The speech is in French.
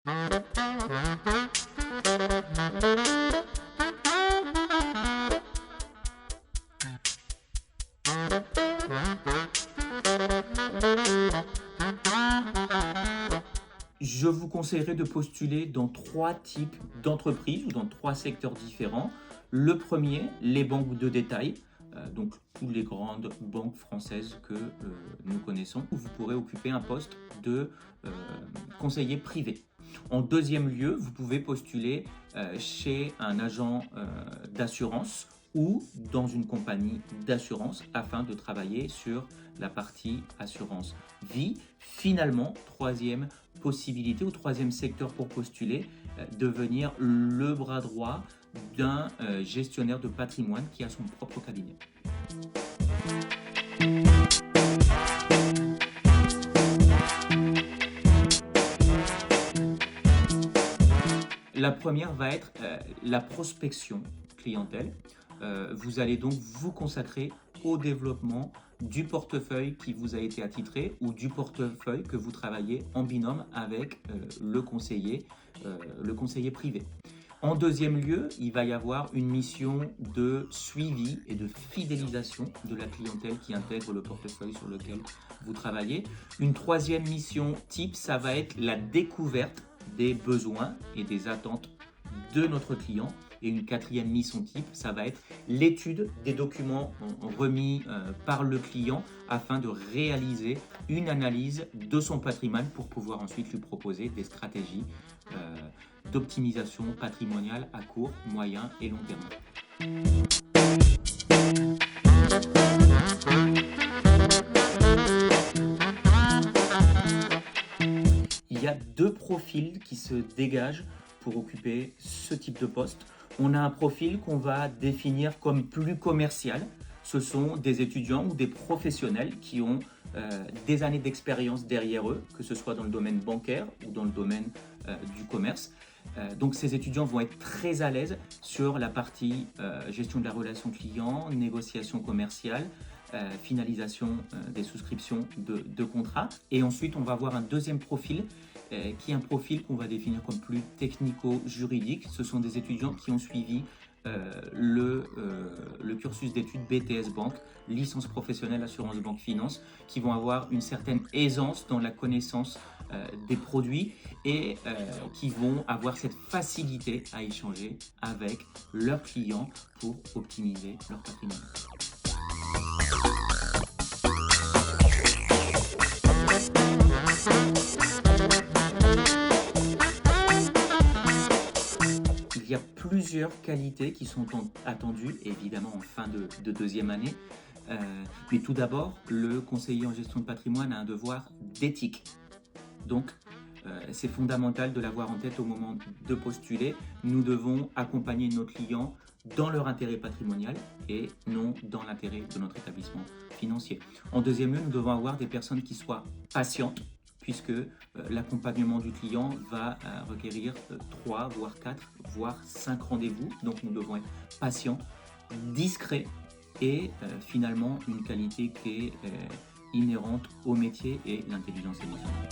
Je vous conseillerais de postuler dans 3 types d'entreprises ou dans 3 secteurs différents. Le premier, les banques de détail, donc toutes les grandes banques françaises que nous connaissons, où vous pourrez occuper un poste de conseiller privé. En deuxième lieu, vous pouvez postuler chez un agent d'assurance ou dans une compagnie d'assurance afin de travailler sur la partie assurance vie. Finalement, troisième possibilité ou troisième secteur pour postuler, devenir le bras droit d'un gestionnaire de patrimoine qui a son propre cabinet. La première va être la prospection clientèle. Vous allez donc vous consacrer au développement du portefeuille qui vous a été attitré ou du portefeuille que vous travaillez en binôme avec le conseiller privé. En deuxième lieu, il va y avoir une mission de suivi et de fidélisation de la clientèle qui intègre le portefeuille sur lequel vous travaillez. Une troisième mission type, ça va être la découverte des besoins et des attentes de notre client. Et une quatrième mission type, ça va être l'étude des documents remis par le client afin de réaliser une analyse de son patrimoine pour pouvoir ensuite lui proposer des stratégies d'optimisation patrimoniale à court, moyen et long terme. Il y a 2 profils qui se dégagent pour occuper ce type de poste. On a un profil qu'on va définir comme plus commercial. Ce sont des étudiants ou des professionnels qui ont des années d'expérience derrière eux, que ce soit dans le domaine bancaire ou dans le domaine du commerce. Donc ces étudiants vont être très à l'aise sur la partie gestion de la relation client, négociation commerciale, finalisation des souscriptions de contrats. Et ensuite, on va avoir un deuxième profil qui est un profil qu'on va définir comme plus technico-juridique. Ce sont des étudiants qui ont suivi le cursus d'études BTS Banque, licence professionnelle assurance banque finance, qui vont avoir une certaine aisance dans la connaissance des produits et qui vont avoir cette facilité à échanger avec leurs clients pour optimiser leur patrimoine. Il y a plusieurs qualités qui sont attendues, évidemment en fin de deuxième année. Mais tout d'abord, le conseiller en gestion de patrimoine a un devoir d'éthique. Donc, c'est fondamental de l'avoir en tête au moment de postuler. Nous devons accompagner nos clients dans leur intérêt patrimonial et non dans l'intérêt de notre établissement financier. En deuxième lieu, nous devons avoir des personnes qui soient patientes, puisque l'accompagnement du client va requérir 3, voire 4, voire 5 rendez-vous. Donc nous devons être patients, discrets et finalement une qualité qui est inhérente au métier et l'intelligence émotionnelle.